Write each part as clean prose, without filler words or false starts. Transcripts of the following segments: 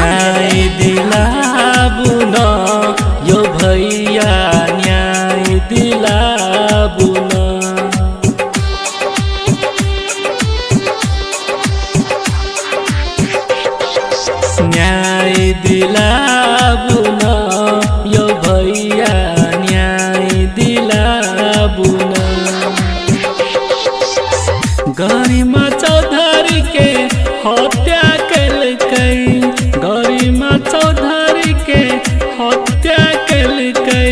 न्याय दिलाबुन यो भैया न्याय दिलाबुन। न्याय दिलाबुन यो भैया न्याय दिलाबुन। गरिमा चौधरी के हत्या कैलकै, गरिमा चौधरी के हत्या कैलकै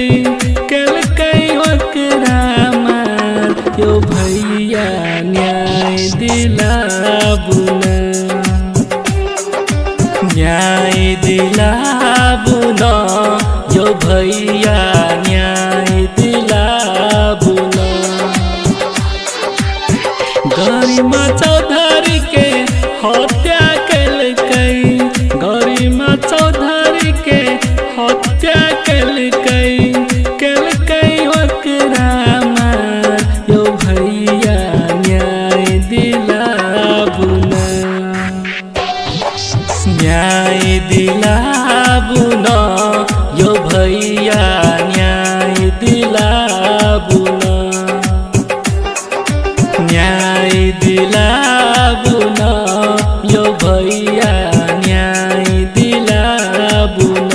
ओकरा मार यो भैया न्याय दिलाबुन। न्याय दिलाबुन यो भैया न्याय दिलाबुन। गरिमा चौधरी के हत्या कैलकै, गरिमा चौधरी के हत्या कैलकै ओकरा मार यो भैया न्याय दिलाबुन। न्याय दिलाबुन यो भैया न्याय दिलाबुन। न्याय दिलाबुन यो भैया न्याय दिलाबुन।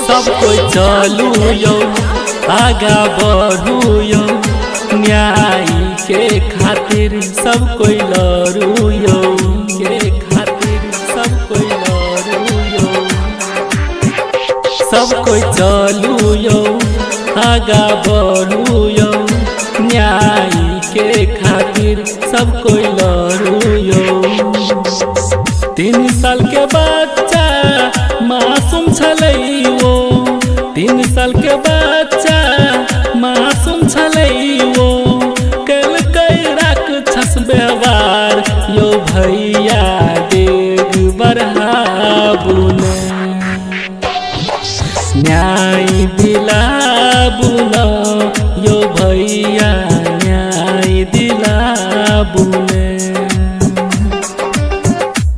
सब कोई चलू यौ आगा बढ़ू यौ, न्याय के खातिर सब कोई लड़ू यौ, के खातिर सब कोई लड़ू यौ। सब कोई चलू यौ आगा बढ़ू यौ, न्याय के खातिर सब कोई लड़ू यौ। 3 साल के बच्चा मासूम छलै वो, 3 साल के बच्चा मासूम छलै वो, कैलकै राक्षस व्यवहार यो भैया डेग बढ़ाबुन। न्याय दिलाबुन